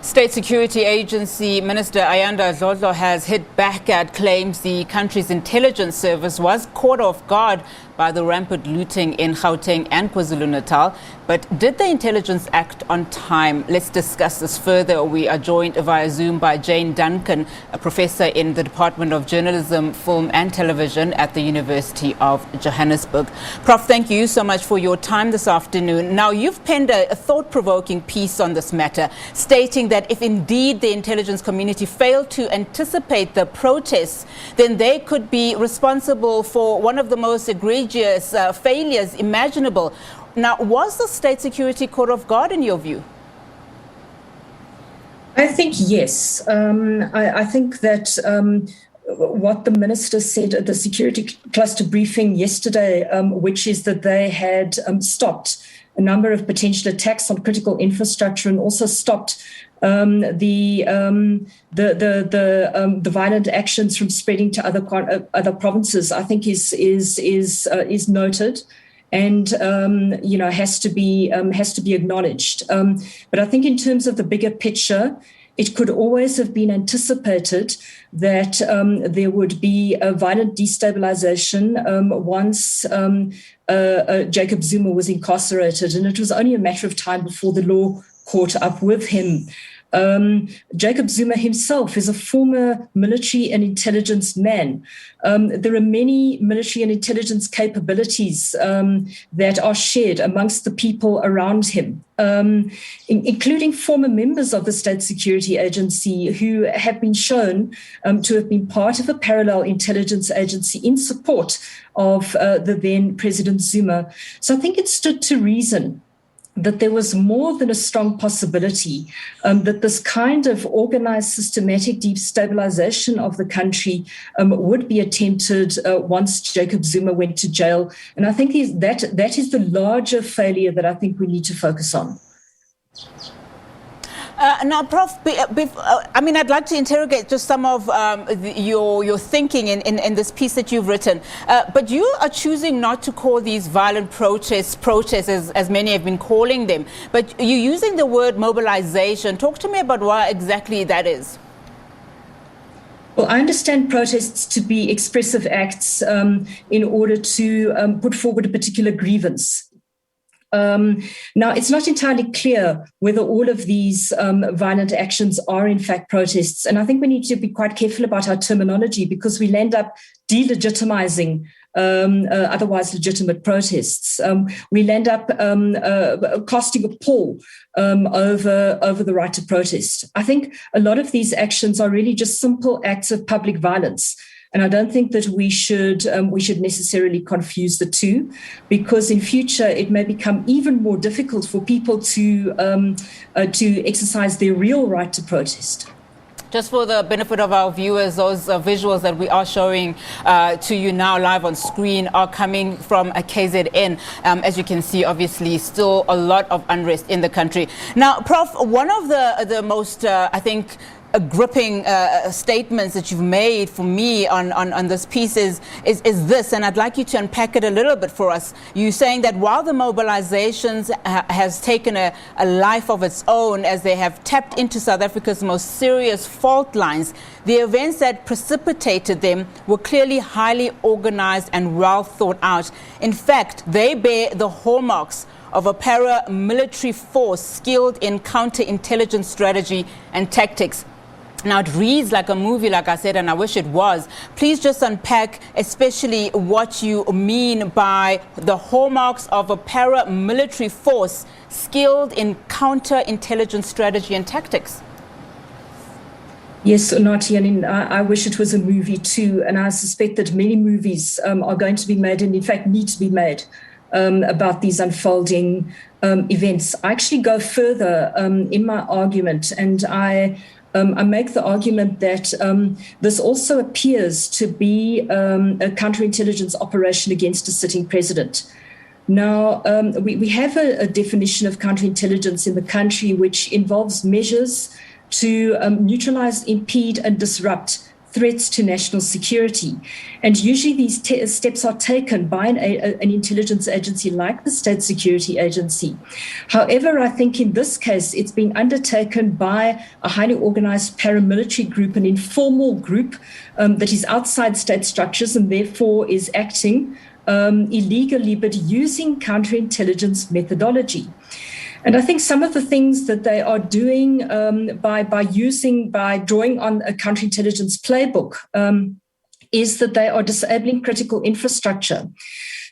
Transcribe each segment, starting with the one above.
State Security Agency Minister Ayanda Dlodlo has hit back at claims the country's intelligence service was caught off guard by the rampant looting in Gauteng and KwaZulu-Natal. But did the intelligence act on time? Let's discuss this further. We are joined via Zoom by Jane Duncan, a professor in the Department of Journalism, Film and Television at the University of Johannesburg. Prof, thank you so much for your time this afternoon. Now, you've penned a thought-provoking piece on this matter, stating that if indeed the intelligence community failed to anticipate the protests, then they could be responsible for one of the most egregious failures imaginable. Now, was the state security caught off guard in your view? I think yes. I think that what the minister said at the security cluster briefing yesterday, which is that they had stopped a number of potential attacks on critical infrastructure and also stopped the violent actions from spreading to other provinces, I think is noted, and has to be acknowledged. But I think in terms of the bigger picture, it could always have been anticipated that there would be a violent destabilization once Jacob Zuma was incarcerated, and it was only a matter of time before the law caught up with him. Jacob Zuma himself is a former military and intelligence man. There are many military and intelligence capabilities that are shared amongst the people around him, including former members of the State Security Agency who have been shown to have been part of a parallel intelligence agency in support of the then President Zuma. So I think it stood to reason that there was more than a strong possibility that this kind of organized, systematic destabilization of the country would be attempted once Jacob Zuma went to jail. And I think that is the larger failure that I think we need to focus on. Now, Prof, I'd like to interrogate just some of your thinking in this piece that you've written. But you are choosing not to call these violent protests as many have been calling them. But you're using the word mobilization. Talk to me about why exactly that is. Well, I understand protests to be expressive acts in order to put forward a particular grievance. Now, it's not entirely clear whether all of these violent actions are in fact protests. And I think we need to be quite careful about our terminology because we'll end up delegitimizing otherwise legitimate protests. We'll end up casting a pall over the right to protest. I think a lot of these actions are really just simple acts of public violence. And I don't think that we should necessarily confuse the two, because in future it may become even more difficult for people to exercise their real right to protest. Just for the benefit of our viewers, those visuals that we are showing to you now live on screen are coming from a KZN. As you can see, obviously, still a lot of unrest in the country. Now, Prof, one of the most, I think, gripping statements that you've made for me on this piece is this, and I'd like you to unpack it a little bit for us. You're saying that while the mobilizations has taken a life of its own as they have tapped into South Africa's most serious fault lines, the events that precipitated them were clearly highly organized and well thought out. In fact, they bear the hallmarks of a paramilitary force skilled in counterintelligence strategy and tactics. Now, it reads like a movie, like I said, and I wish it was. Please just unpack especially what you mean by the hallmarks of a paramilitary force skilled in counterintelligence strategy and tactics. Yes, Nati, and I wish it was a movie too. And I suspect that many movies are going to be made and in fact need to be made about these unfolding events. I actually go further in my argument, and I make the argument that this also appears to be a counterintelligence operation against a sitting president. Now, we have a definition of counterintelligence in the country which involves measures to neutralize, impede, and disrupt threats to national security. And usually these steps are taken by an intelligence agency like the State Security Agency. However, I think in this case, it's been undertaken by a highly organized paramilitary group, an informal group that is outside state structures and therefore is acting illegally, but using counterintelligence methodology. And I think some of the things that they are doing by drawing on a counterintelligence playbook is that they are disabling critical infrastructure.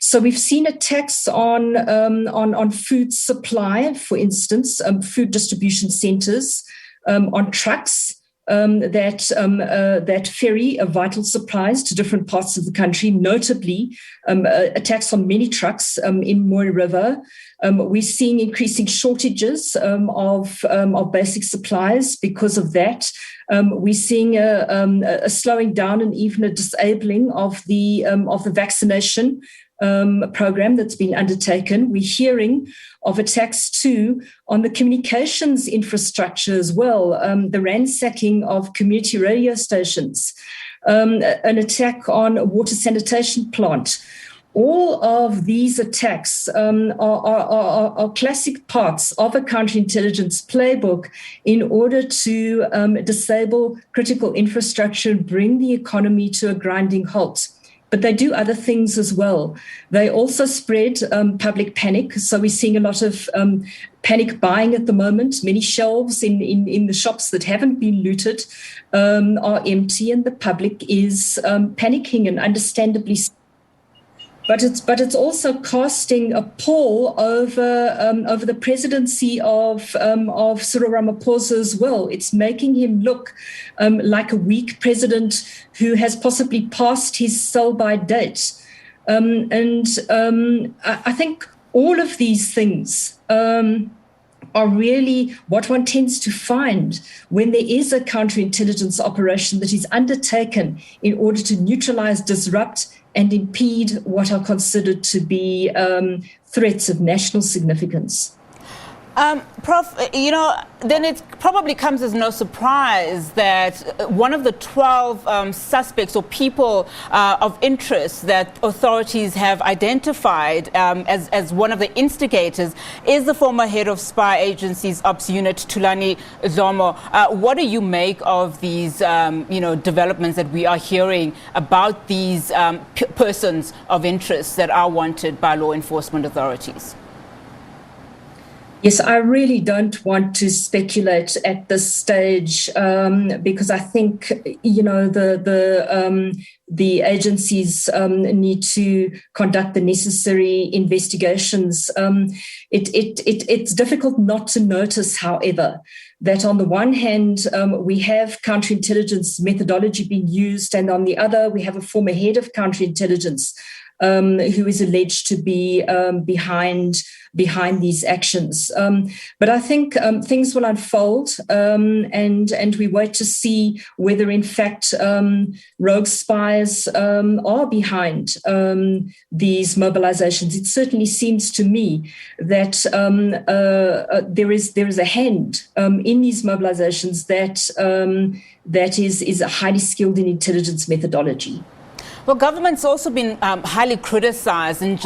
So we've seen attacks on food supply, for instance, food distribution centers, on trucks that ferry vital supplies to different parts of the country, notably attacks on many trucks in Mooi River. We're seeing increasing shortages of basic supplies because of that. We're seeing a slowing down and even a disabling of the vaccination program that's been undertaken. We're hearing of attacks too on the communications infrastructure as well, the ransacking of community radio stations, an attack on a water sanitation plant. All of these attacks are classic parts of a counterintelligence playbook in order to disable critical infrastructure and bring the economy to a grinding halt. But they do other things as well. They also spread public panic. So we're seeing a lot of panic buying at the moment. Many shelves in the shops that haven't been looted are empty, and the public is panicking, and understandably so. But it's also casting a pall over the presidency of Cyril Ramaphosa as well. It's making him look like a weak president who has possibly passed his sell-by date. I think all of these things are really what one tends to find when there is a counterintelligence operation that is undertaken in order to neutralize, disrupt, and impede what are considered to be threats of national significance. Prof, then it probably comes as no surprise that one of the 12 suspects or people of interest that authorities have identified as one of the instigators is the former head of spy agency's ops unit, Thulani Dlomo. What do you make of these, developments that we are hearing about these persons of interest that are wanted by law enforcement authorities? Yes, I really don't want to speculate at this stage because I think the agencies need to conduct the necessary investigations. It's difficult not to notice, however, that on the one hand, we have counterintelligence methodology being used, and on the other, we have a former head of counterintelligence who is alleged to be behind these actions. But I think things will unfold, and we wait to see whether, in fact, rogue spies are behind these mobilizations. It certainly seems to me that there is a hand in these mobilizations that is highly skilled in intelligence methodology. Well, government's also been highly criticized in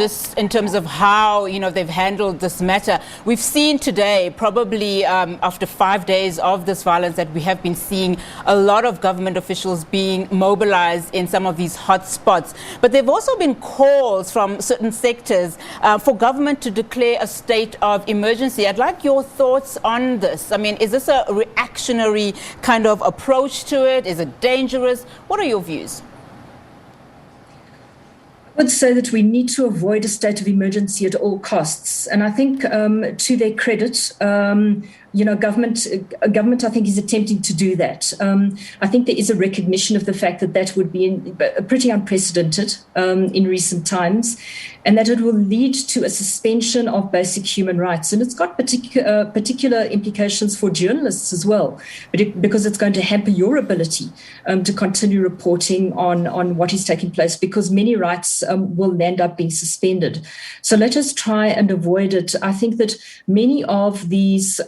terms of how, they've handled this matter. We've seen today, probably after 5 days of this violence, that we have been seeing a lot of government officials being mobilized in some of these hot spots. But there have also been calls from certain sectors for government to declare a state of emergency. I'd like your thoughts on this. I mean, is this a reactionary kind of approach to it? Is it dangerous? What are your views? I would say that we need to avoid a state of emergency at all costs. And I think to their credit, government, I think, is attempting to do that. I think there is a recognition of the fact that would be pretty unprecedented in recent times, and that it will lead to a suspension of basic human rights. And it's got particular implications for journalists as well, because it's going to hamper your ability to continue reporting on what is taking place, because many rights will end up being suspended. So let us try and avoid it. I think that many of these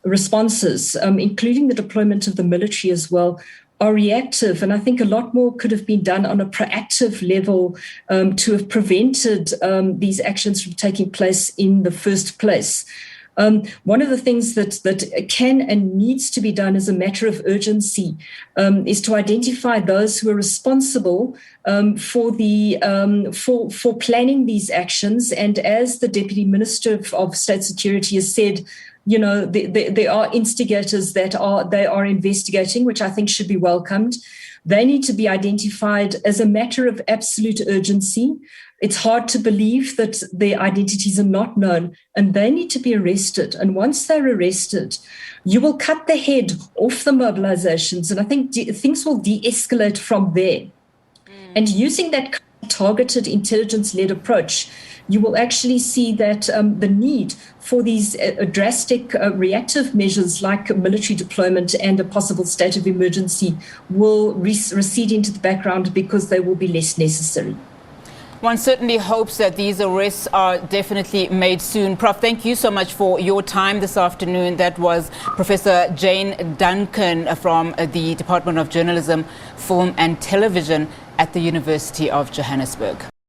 responses, including the deployment of the military as well, are reactive, and I think a lot more could have been done on a proactive level to have prevented these actions from taking place in the first place. One of the things that can and needs to be done as a matter of urgency is to identify those who are responsible for planning these actions. And as the Deputy Minister of State Security has said, there are instigators they are investigating, which I think should be welcomed. They need to be identified as a matter of absolute urgency. It's hard to believe that their identities are not known, and they need to be arrested. And once they're arrested, you will cut the head off the mobilizations, and I think things will de-escalate from there. And using that targeted intelligence-led approach, you will actually see that the need for these drastic reactive measures like military deployment and a possible state of emergency will recede into the background because they will be less necessary. One certainly hopes that these arrests are definitely made soon. Prof, thank you so much for your time this afternoon. That was Professor Jane Duncan from the Department of Journalism, Film and Television at the University of Johannesburg.